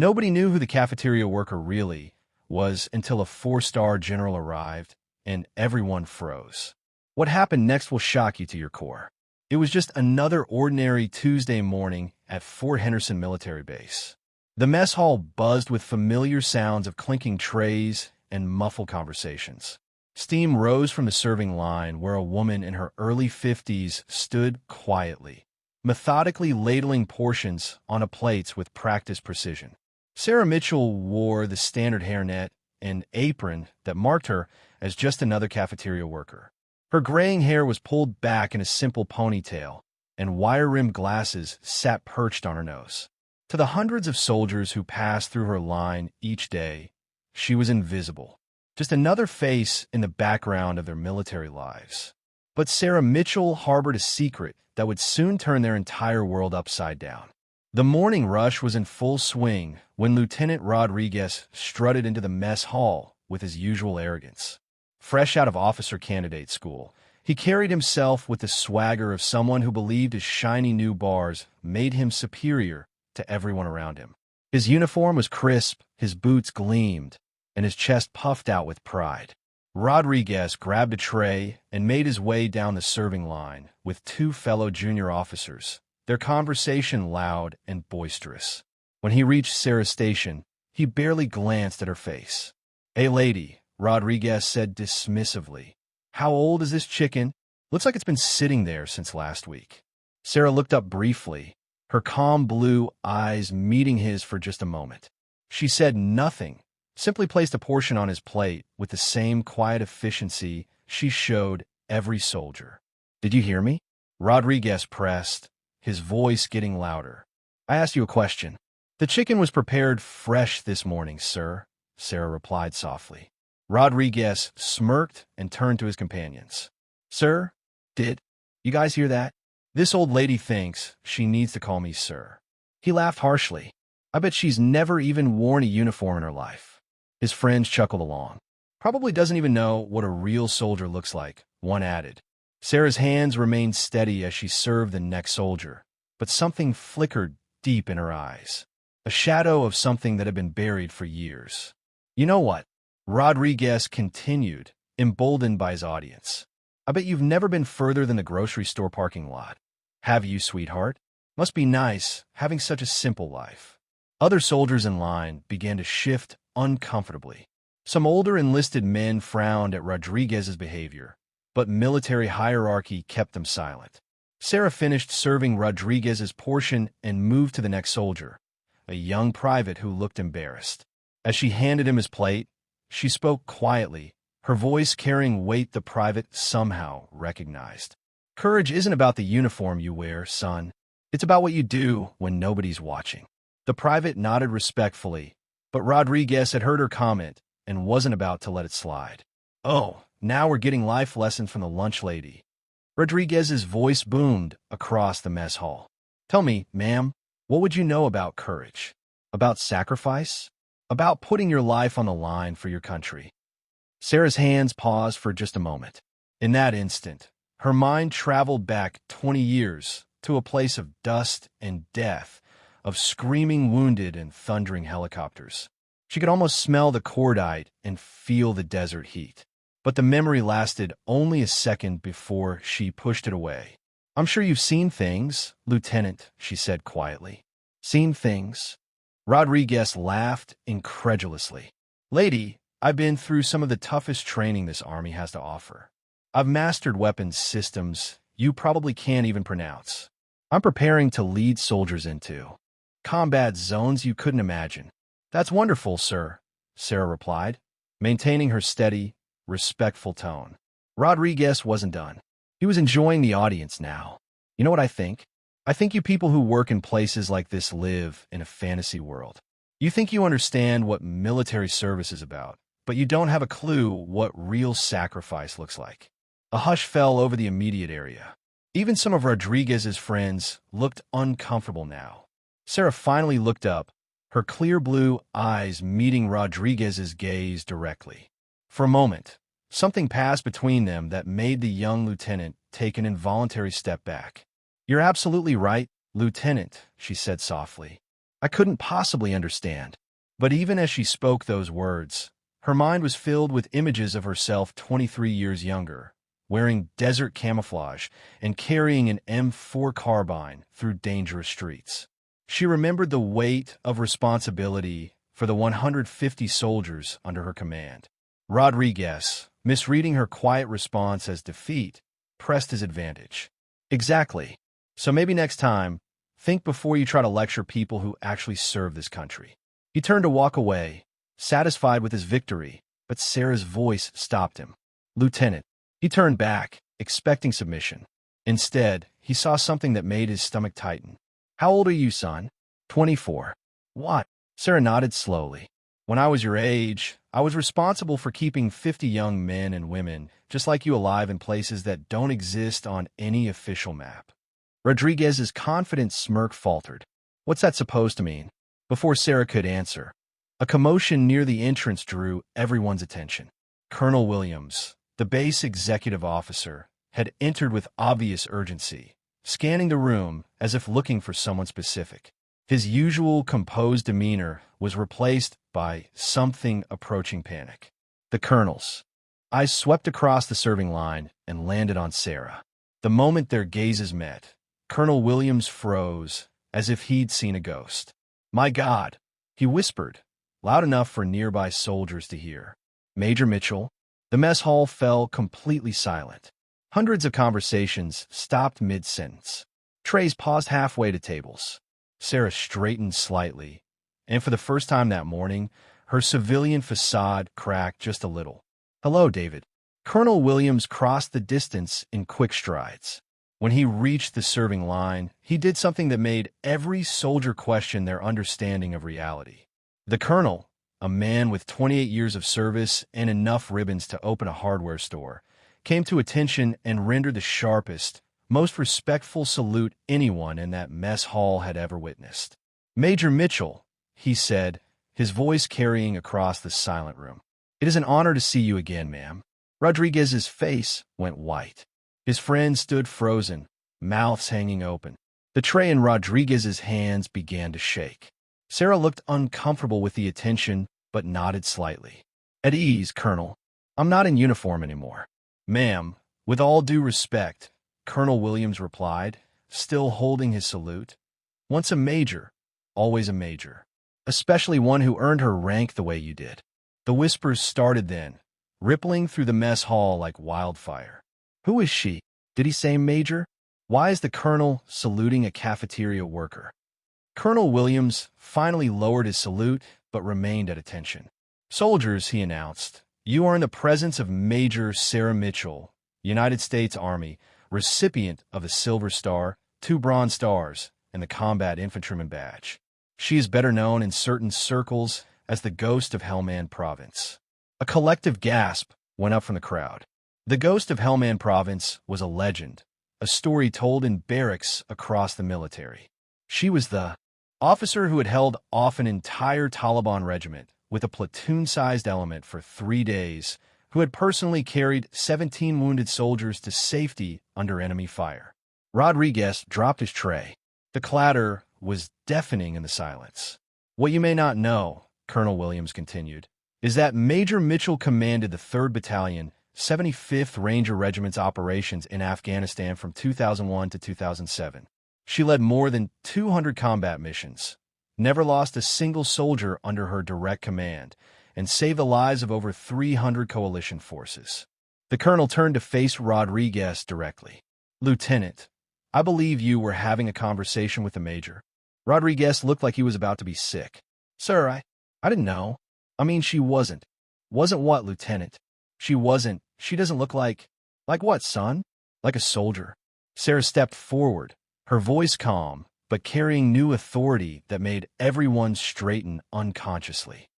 Nobody knew who the cafeteria worker really was until a four-star general arrived, and everyone froze. What happened next will shock you to your core. It was just another ordinary Tuesday morning at Fort Henderson military base. The mess hall buzzed with familiar sounds of clinking trays and muffled conversations. Steam rose from the serving line where a woman in her early 50s stood quietly, methodically ladling portions onto plates with practiced precision. Sarah Mitchell wore the standard hairnet and apron that marked her as just another cafeteria worker. Her graying hair was pulled back in a simple ponytail, and wire-rimmed glasses sat perched on her nose. To the hundreds of soldiers who passed through her line each day, she was invisible, just another face in the background of their military lives. But Sarah Mitchell harbored a secret that would soon turn their entire world upside down. The morning rush was in full swing when Lieutenant Rodriguez strutted into the mess hall with his usual arrogance. Fresh out of officer candidate school, he carried himself with the swagger of someone who believed his shiny new bars made him superior to everyone around him. His uniform was crisp, his boots gleamed, and his chest puffed out with pride. Rodriguez grabbed a tray and made his way down the serving line with two fellow junior officers, their conversation loud and boisterous. When he reached Sarah's station, he barely glanced at her face. "Hey, lady," Rodriguez said dismissively. "How old is this chicken? Looks like it's been sitting there since last week." Sarah looked up briefly, her calm blue eyes meeting his for just a moment. She said nothing, simply placed a portion on his plate with the same quiet efficiency she showed every soldier. "Did you hear me?" Rodriguez pressed, his voice getting louder. "I asked you a question." "The chicken was prepared fresh this morning, sir," Sarah replied softly. Rodriguez smirked and turned to his companions. "Sir, did you guys hear that? This old lady thinks she needs to call me sir." He laughed harshly. "I bet she's never even worn a uniform in her life." His friends chuckled along. "Probably doesn't even know what a real soldier looks like," one added. Sarah's hands remained steady as she served the next soldier, but something flickered deep in her eyes, a shadow of something that had been buried for years. "You know what?" Rodriguez continued, emboldened by his audience. "I bet you've never been further than the grocery store parking lot. Have you, sweetheart? Must be nice having such a simple life." Other soldiers in line began to shift uncomfortably. Some older enlisted men frowned at Rodriguez's behavior, but military hierarchy kept them silent. Sarah finished serving Rodriguez's portion and moved to the next soldier, a young private who looked embarrassed. As she handed him his plate, she spoke quietly, her voice carrying weight the private somehow recognized. "Courage isn't about the uniform you wear, son. It's about what you do when nobody's watching." The private nodded respectfully, but Rodriguez had heard her comment and wasn't about to let it slide. "Oh, now we're getting life lessons from the lunch lady." Rodriguez's voice boomed across the mess hall. "Tell me, ma'am, what would you know about courage? About sacrifice? About putting your life on the line for your country?" Sarah's hands paused for just a moment. In that instant, her mind traveled back 20 years to a place of dust and death, of screaming wounded and thundering helicopters. She could almost smell the cordite and feel the desert heat. But the memory lasted only a second before she pushed it away. "I'm sure you've seen things, Lieutenant," she said quietly. "Seen things?" Rodriguez laughed incredulously. "Lady, I've been through some of the toughest training this Army has to offer. I've mastered weapons systems you probably can't even pronounce. I'm preparing to lead soldiers into combat zones you couldn't imagine." "That's wonderful, sir," Sarah replied, maintaining her steady, respectful tone. Rodriguez wasn't done. He was enjoying the audience now. "You know what I think? I think you people who work in places like this live in a fantasy world. You think you understand what military service is about, but you don't have a clue what real sacrifice looks like." A hush fell over the immediate area. Even some of Rodriguez's friends looked uncomfortable now. Sarah finally looked up, her clear blue eyes meeting Rodriguez's gaze directly. For a moment, something passed between them that made the young lieutenant take an involuntary step back. "You're absolutely right, Lieutenant," she said softly. I couldn't possibly understand. But even as she spoke those words, her mind was filled with images of herself 23 years younger, wearing desert camouflage and carrying an M4 carbine through dangerous streets. She remembered the weight of responsibility for the 150 soldiers under her command. Rodriguez, misreading her quiet response as defeat, pressed his advantage. Exactly. So maybe next time, think before you try to lecture people who actually serve this country. He turned to walk away, satisfied with his victory, but Sarah's voice stopped him. Lieutenant. He turned back, expecting submission. Instead, he saw something that made his stomach tighten. How old are you, son? 24. What? Sarah nodded slowly. When I was your age, I was responsible for keeping 50 young men and women, just like you, alive in places that don't exist on any official map. Rodriguez's confident smirk faltered. What's that supposed to mean? Before Sarah could answer, a commotion near the entrance drew everyone's attention. Colonel Williams, the base executive officer, had entered with obvious urgency, scanning the room as if looking for someone specific. His usual composed demeanor was replaced by something approaching panic. The colonel's eyes swept across the serving line and landed on Sarah. The moment their gazes met, Colonel Williams froze as if he'd seen a ghost. My God, he whispered, loud enough for nearby soldiers to hear. Major Mitchell. The mess hall fell completely silent. Hundreds of conversations stopped mid-sentence. Trays paused halfway to tables. Sarah straightened slightly, and for the first time that morning, her civilian facade cracked just a little. Hello, David. Colonel Williams crossed the distance in quick strides. When he reached the serving line, he did something that made every soldier question their understanding of reality. The colonel, a man with 28 years of service and enough ribbons to open a hardware store, came to attention and rendered the sharpest, most respectful salute anyone in that mess hall had ever witnessed. Major Mitchell, he said, his voice carrying across the silent room. It is an honor to see you again, ma'am. Rodriguez's face went white. His friends stood frozen, mouths hanging open. The tray in Rodriguez's hands began to shake. Sarah looked uncomfortable with the attention, but nodded slightly. At ease, Colonel. I'm not in uniform anymore. Ma'am, with all due respect, Colonel Williams replied, still holding his salute. Once a major, always a major. Especially one who earned her rank the way you did. The whispers started then, rippling through the mess hall like wildfire. Who is she? Did he say major? Why is the colonel saluting a cafeteria worker? Colonel Williams finally lowered his salute, but remained at attention. Soldiers, he announced, you are in the presence of Major Sarah Mitchell, United States Army, recipient of the Silver Star, 2 Bronze Stars, and the Combat Infantryman Badge. She is better known in certain circles as the Ghost of Helmand Province. A collective gasp went up from the crowd. The Ghost of Helmand Province was a legend, a story told in barracks across the military. She was the officer who had held off an entire Taliban regiment with a platoon-sized element for 3 days, who had personally carried 17 wounded soldiers to safety under enemy fire. Rodriguez dropped his tray. The clatter was deafening in the silence. What you may not know, Colonel Williams continued, is that Major Mitchell commanded the 3rd Battalion, 75th Ranger Regiment's operations in Afghanistan from 2001 to 2007. She led more than 200 combat missions, never lost a single soldier under her direct command, and saved the lives of over 300 coalition forces. The colonel turned to face Rodriguez directly. Lieutenant, I believe you were having a conversation with the major. Rodriguez looked like he was about to be sick. Sir, I didn't know. I mean, she wasn't. Wasn't what, Lieutenant? She wasn't. She doesn't look like... Like what, son? Like a soldier. Sarah stepped forward, her voice calm, but carrying new authority that made everyone straighten unconsciously.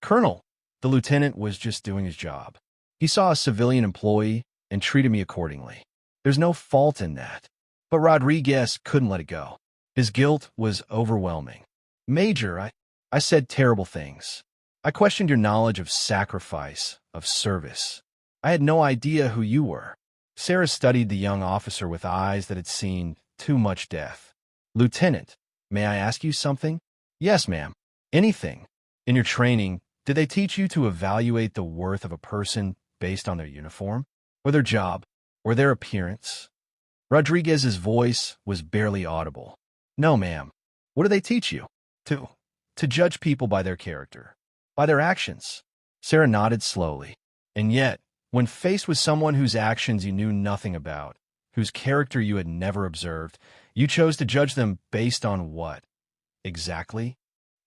Colonel, the lieutenant was just doing his job. He saw a civilian employee and treated me accordingly. There's no fault in that. But Rodriguez couldn't let it go. His guilt was overwhelming. Major, I said terrible things. I questioned your knowledge of sacrifice, of service. I had no idea who you were. Sarah studied the young officer with eyes that had seen too much death. Lieutenant, may I ask you something? Yes, ma'am. Anything. In your training, did they teach you to evaluate the worth of a person based on their uniform, or their job, or their appearance? Rodriguez's voice was barely audible. No, ma'am. What do they teach you? To, to judge people by their character, by their actions. Sarah nodded slowly. And yet, when faced with someone whose actions you knew nothing about, whose character you had never observed, you chose to judge them based on what? Exactly?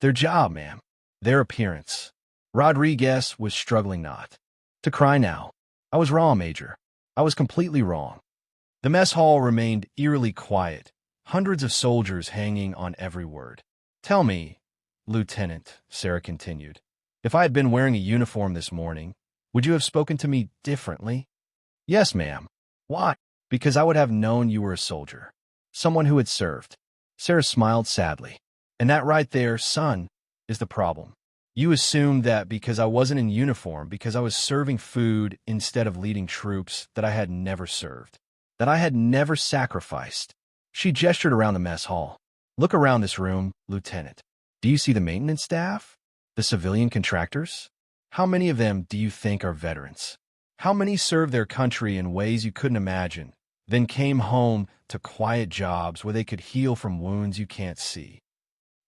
Their job, ma'am. Their appearance. Rodriguez was struggling not to cry now. I was wrong, Major. I was completely wrong. The mess hall remained eerily quiet, hundreds of soldiers hanging on every word. Tell me, Lieutenant, Sarah continued, if I had been wearing a uniform this morning, would you have spoken to me differently? Yes, ma'am. Why? Because I would have known you were a soldier, someone who had served. Sarah smiled sadly. And that right there, son, is the problem. You assumed that because I wasn't in uniform, because I was serving food instead of leading troops, that I had never served, that I had never sacrificed. She gestured around the mess hall. Look around this room, Lieutenant. Do you see the maintenance staff? The civilian contractors? How many of them do you think are veterans? How many served their country in ways you couldn't imagine, then came home to quiet jobs where they could heal from wounds you can't see?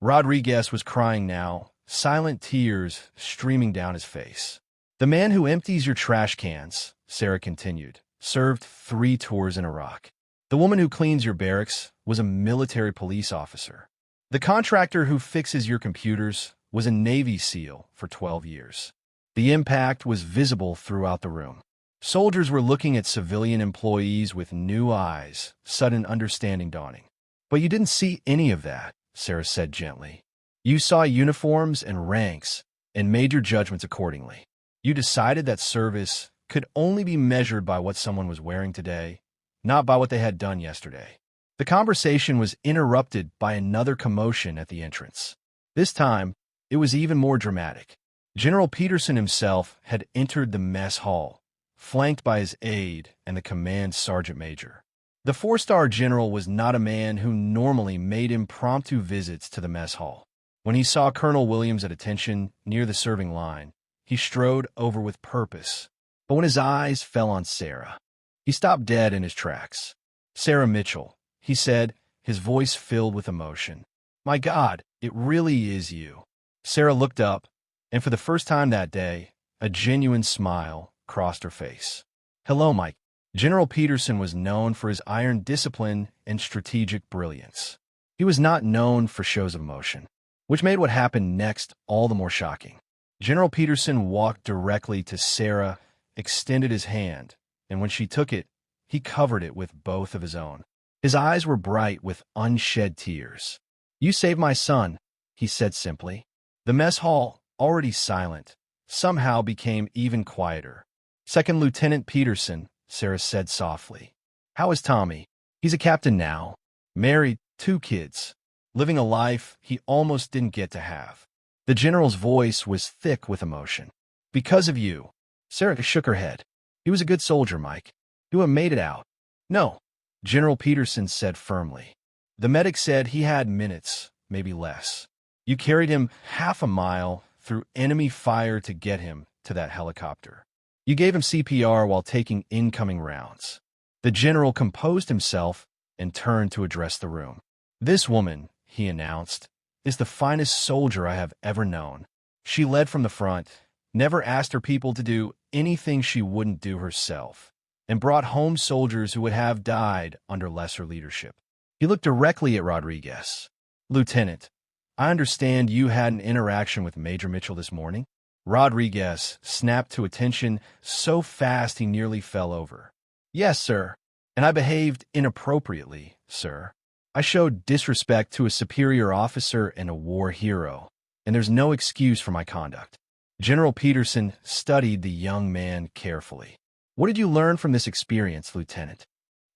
Rodriguez was crying now, silent tears streaming down his face. The man who empties your trash cans, Sarah continued, served 3 tours in Iraq. The woman who cleans your barracks was a military police officer. The contractor who fixes your computers was a Navy SEAL for 12 years. The impact was visible throughout the room. Soldiers were looking at civilian employees with new eyes, sudden understanding dawning. But you didn't see any of that, Sarah said gently. You saw uniforms and ranks and made your judgments accordingly. You decided that service could only be measured by what someone was wearing today, not by what they had done yesterday. The conversation was interrupted by another commotion at the entrance. This time, it was even more dramatic. General Peterson himself had entered the mess hall, flanked by his aide and the command sergeant major. The 4-star general was not a man who normally made impromptu visits to the mess hall. When he saw Colonel Williams at attention near the serving line, he strode over with purpose. But when his eyes fell on Sarah, he stopped dead in his tracks. Sarah Mitchell, he said, his voice filled with emotion. My God, it really is you. Sarah looked up, and for the first time that day, a genuine smile crossed her face. Hello, Mike. General Peterson was known for his iron discipline and strategic brilliance. He was not known for shows of emotion, which made what happened next all the more shocking. General Peterson walked directly to Sarah, extended his hand, and when she took it, he covered it with both of his own. His eyes were bright with unshed tears. You saved my son, he said simply. The mess hall, already silent, somehow became even quieter. Second Lieutenant Peterson, Sarah said softly. How is Tommy? He's a captain now, married, 2 kids, living a life he almost didn't get to have. The general's voice was thick with emotion. Because of you. Sarah shook her head. He was a good soldier, Mike. He would have made it out. No, General Peterson said firmly. The medic said he had minutes, maybe less. You carried him half a mile through enemy fire to get him to that helicopter. You gave him CPR while taking incoming rounds. The general composed himself and turned to address the room. This woman, he announced, is the finest soldier I have ever known. She led from the front, never asked her people to do anything she wouldn't do herself, and brought home soldiers who would have died under lesser leadership. He looked directly at Rodriguez. Lieutenant, I understand you had an interaction with Major Mitchell this morning? Rodriguez snapped to attention so fast he nearly fell over. Yes, sir, and I behaved inappropriately, sir. I showed disrespect to a superior officer and a war hero, and there's no excuse for my conduct. General Peterson studied the young man carefully. What did you learn from this experience, Lieutenant?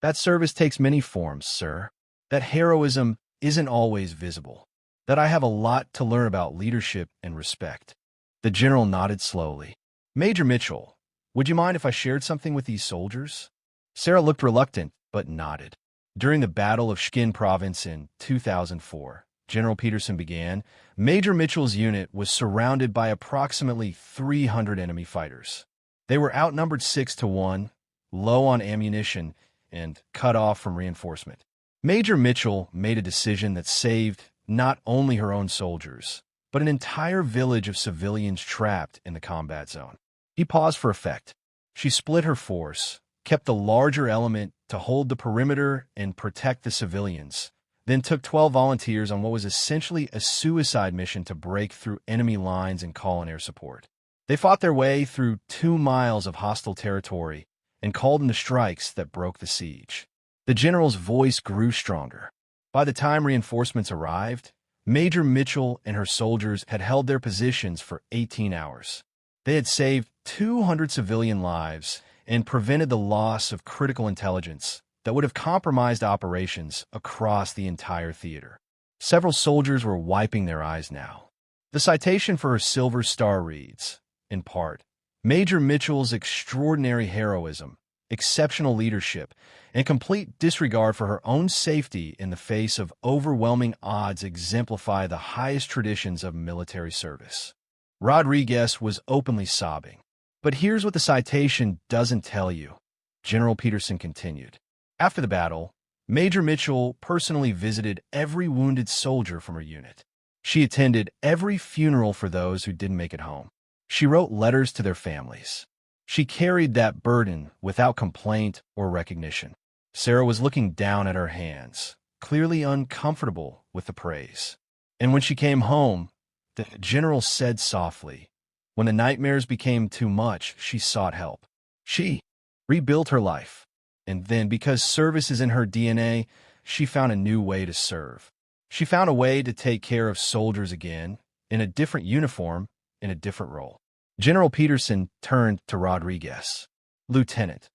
That service takes many forms, sir. That heroism isn't always visible. That I have a lot to learn about leadership and respect. The general nodded slowly. Major Mitchell, would you mind if I shared something with these soldiers? Sarah looked reluctant, but nodded. During the Battle of Shkin Province in 2004, General Peterson began, Major Mitchell's unit was surrounded by approximately 300 enemy fighters. They were outnumbered 6-1, low on ammunition, and cut off from reinforcement. Major Mitchell made a decision that saved not only her own soldiers, but an entire village of civilians trapped in the combat zone. She paused for effect. She split her force, kept the larger element to hold the perimeter and protect the civilians, then took 12 volunteers on what was essentially a suicide mission to break through enemy lines and call in air support. They fought their way through 2 miles of hostile territory and called in the strikes that broke the siege. The general's voice grew stronger. By the time reinforcements arrived, Major Mitchell and her soldiers had held their positions for 18 hours. They had saved 200 civilian lives and prevented the loss of critical intelligence that would have compromised operations across the entire theater. Several soldiers were wiping their eyes now. The citation for her Silver Star reads, in part, Major Mitchell's extraordinary heroism, exceptional leadership, and complete disregard for her own safety in the face of overwhelming odds exemplify the highest traditions of military service. Rodriguez was openly sobbing. But here's what the citation doesn't tell you, General Peterson continued. After the battle, Major Mitchell personally visited every wounded soldier from her unit. She attended every funeral for those who didn't make it home. She wrote letters to their families. She carried that burden without complaint or recognition. Sarah was looking down at her hands, clearly uncomfortable with the praise. And when she came home, the general said softly, when the nightmares became too much, she sought help. She rebuilt her life. And then, because service is in her DNA, she found a new way to serve. She found a way to take care of soldiers again, in a different uniform, in a different role. General Peterson turned to Rodriguez. Lieutenant,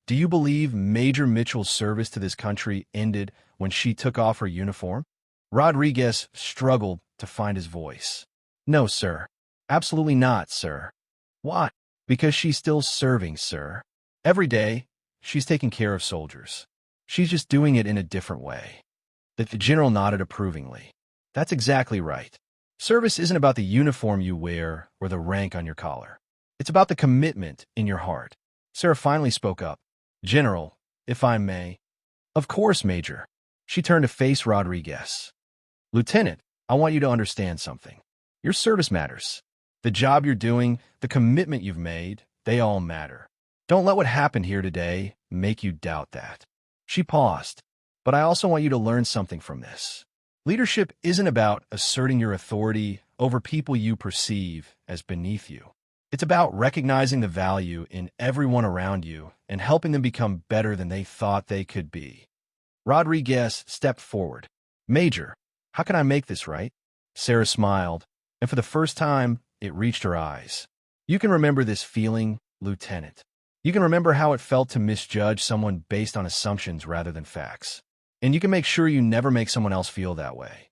do you believe Major Mitchell's service to this country ended when she took off her uniform? Rodriguez struggled to find his voice. No, sir. Absolutely not, sir. Why? Because she's still serving, sir. Every day, she's taking care of soldiers. She's just doing it in a different way. The general nodded approvingly. That's exactly right. Service isn't about the uniform you wear or the rank on your collar. It's about the commitment in your heart. Sarah finally spoke up. General, if I may. Of course, Major. She turned to face Rodriguez. Lieutenant, I want you to understand something. Your service matters. The job you're doing, the commitment you've made, they all matter. Don't let what happened here today make you doubt that. She paused. But I also want you to learn something from this. Leadership isn't about asserting your authority over people you perceive as beneath you. It's about recognizing the value in everyone around you and helping them become better than they thought they could be. Rodriguez stepped forward. Major, how can I make this right? Sarah smiled, and for the first time, it reached her eyes. You can remember this feeling, Lieutenant. You can remember how it felt to misjudge someone based on assumptions rather than facts. And you can make sure you never make someone else feel that way.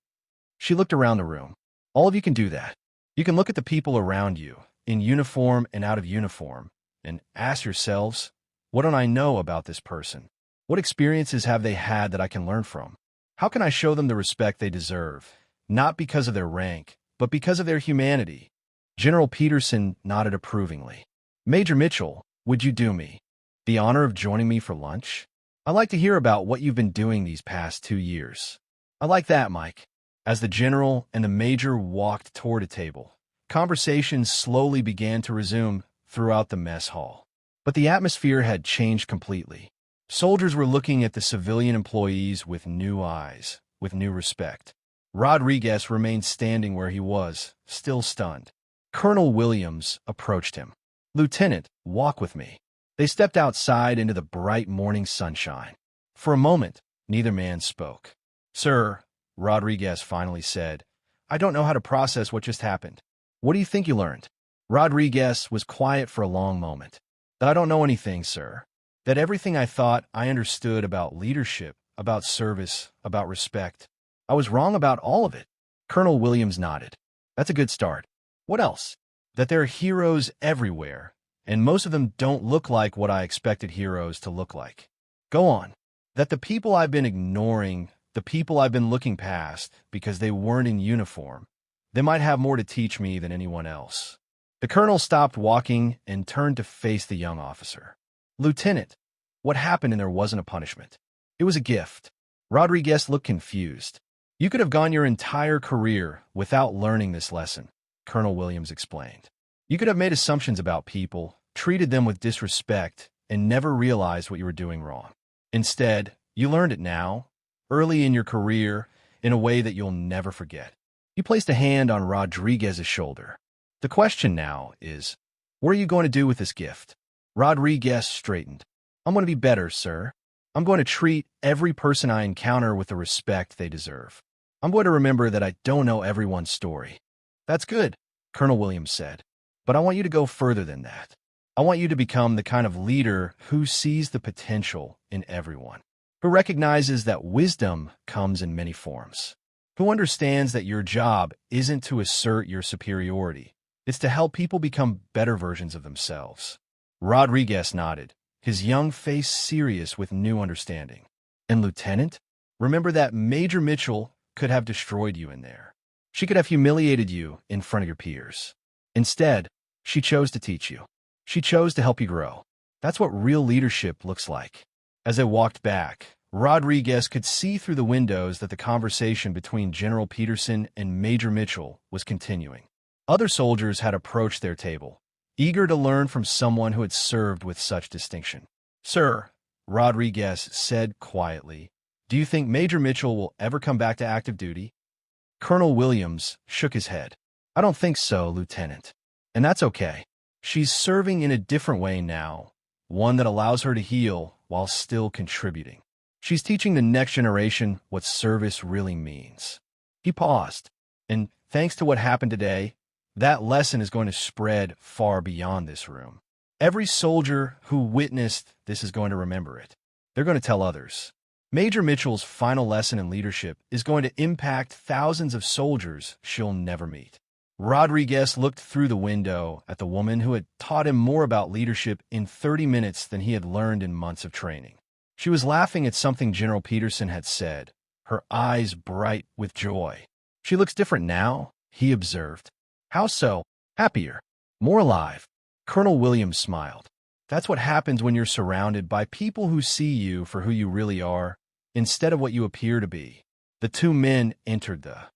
She looked around the room. All of you can do that. You can look at the people around you, in uniform and out of uniform, and ask yourselves, what don't I know about this person? What experiences have they had that I can learn from? How can I show them the respect they deserve, not because of their rank, but because of their humanity? General Peterson nodded approvingly. Major Mitchell, would you do me the honor of joining me for lunch? I'd like to hear about what you've been doing these past 2 years. I like that, Mike. As the general and the major walked toward a table, conversations slowly began to resume throughout the mess hall. But the atmosphere had changed completely. Soldiers were looking at the civilian employees with new eyes, with new respect. Rodriguez remained standing where he was, still stunned. Colonel Williams approached him. Lieutenant, walk with me. They stepped outside into the bright morning sunshine. For a moment, neither man spoke. Sir, Rodriguez finally said, I don't know how to process what just happened. What do you think you learned? Rodriguez was quiet for a long moment. That I don't know anything, sir. That everything I thought I understood about leadership, about service, about respect, I was wrong about all of it. Colonel Williams nodded. That's a good start. What else? That there are heroes everywhere, and most of them don't look like what I expected heroes to look like. Go on. That the people I've been ignoring, the people I've been looking past because they weren't in uniform. They might have more to teach me than anyone else. The colonel stopped walking and turned to face the young officer. Lieutenant, what happened and there wasn't a punishment? It was a gift. Rodriguez looked confused. You could have gone your entire career without learning this lesson, Colonel Williams explained. You could have made assumptions about people, treated them with disrespect, and never realized what you were doing wrong. Instead, you learned it now, early in your career, in a way that you'll never forget. He placed a hand on Rodriguez's shoulder. The question now is, what are you going to do with this gift? Rodriguez straightened. I'm going to be better, sir. I'm going to treat every person I encounter with the respect they deserve. I'm going to remember that I don't know everyone's story. That's good, Colonel Williams said. But I want you to go further than that. I want you to become the kind of leader who sees the potential in everyone, who recognizes that wisdom comes in many forms, who understands that your job isn't to assert your superiority, it's to help people become better versions of themselves. Rodriguez nodded, his young face serious with new understanding. And Lieutenant, remember that Major Mitchell could have destroyed you in there. She could have humiliated you in front of your peers. Instead, she chose to teach you. She chose to help you grow. That's what real leadership looks like. As they walked back, Rodriguez could see through the windows that the conversation between General Peterson and Major Mitchell was continuing. Other soldiers had approached their table, eager to learn from someone who had served with such distinction. Sir, Rodriguez said quietly, do you think Major Mitchell will ever come back to active duty? Colonel Williams shook his head. I don't think so, Lieutenant. And that's okay. She's serving in a different way now, one that allows her to heal while still contributing. She's teaching the next generation what service really means. He paused, and thanks to what happened today, that lesson is going to spread far beyond this room. Every soldier who witnessed this is going to remember it. They're going to tell others. Major Mitchell's final lesson in leadership is going to impact thousands of soldiers she'll never meet. Rodriguez looked through the window at the woman who had taught him more about leadership in 30 minutes than he had learned in months of training. She was laughing at something General Peterson had said, her eyes bright with joy. She looks different now, he observed. How so? Happier. More alive. Colonel Williams smiled. That's what happens when you're surrounded by people who see you for who you really are, instead of what you appear to be. The two men entered the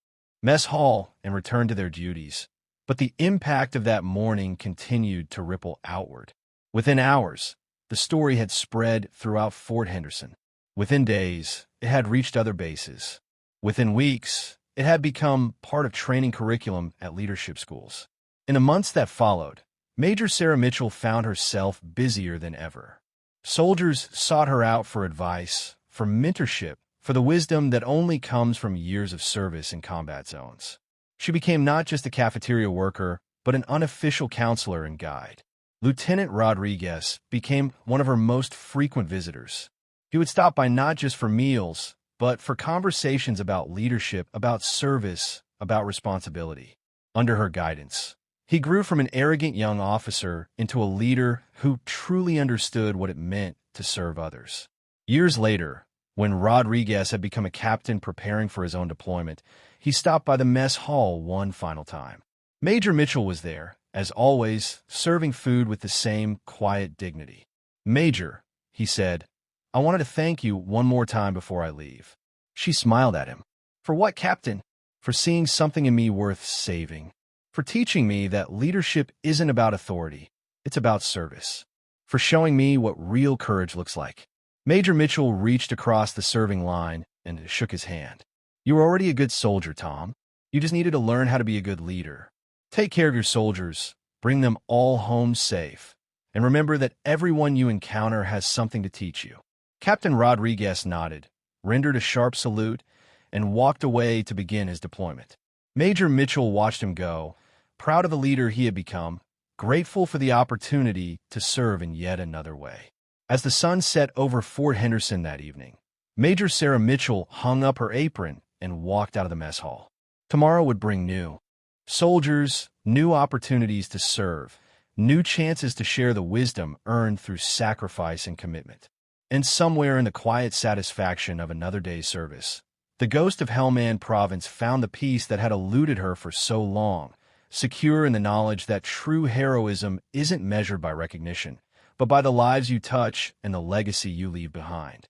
mess hall and returned to their duties, but the impact of that morning continued to ripple outward. Within hours, the story had spread throughout Fort Henderson. Within days, it had reached other bases. Within weeks, it had become part of training curriculum at leadership schools. In the months that followed, Major Sarah Mitchell found herself busier than ever. Soldiers sought her out for advice, for mentorship, for the wisdom that only comes from years of service in combat zones. She became not just a cafeteria worker, but an unofficial counselor and guide. Lieutenant Rodriguez became one of her most frequent visitors. He would stop by not just for meals, but for conversations about leadership, about service, about responsibility. Under her guidance, he grew from an arrogant young officer into a leader who truly understood what it meant to serve others. Years later, when Rodriguez had become a captain preparing for his own deployment, he stopped by the mess hall one final time. Major Mitchell was there, as always, serving food with the same quiet dignity. Major, he said, I wanted to thank you one more time before I leave. She smiled at him. For what, Captain? For seeing something in me worth saving. For teaching me that leadership isn't about authority, it's about service. For showing me what real courage looks like. Major Mitchell reached across the serving line and shook his hand. You were already a good soldier, Tom. You just needed to learn how to be a good leader. Take care of your soldiers, bring them all home safe, and remember that everyone you encounter has something to teach you. Captain Rodriguez nodded, rendered a sharp salute, and walked away to begin his deployment. Major Mitchell watched him go, proud of the leader he had become, grateful for the opportunity to serve in yet another way. As the sun set over Fort Henderson that evening, Major Sarah Mitchell hung up her apron and walked out of the mess hall. Tomorrow would bring new soldiers, new opportunities to serve, new chances to share the wisdom earned through sacrifice and commitment. And somewhere in the quiet satisfaction of another day's service, The ghost of Hellman Province found the peace that had eluded her for so long, secure in the knowledge that true heroism isn't measured by recognition, but by the lives you touch and the legacy you leave behind.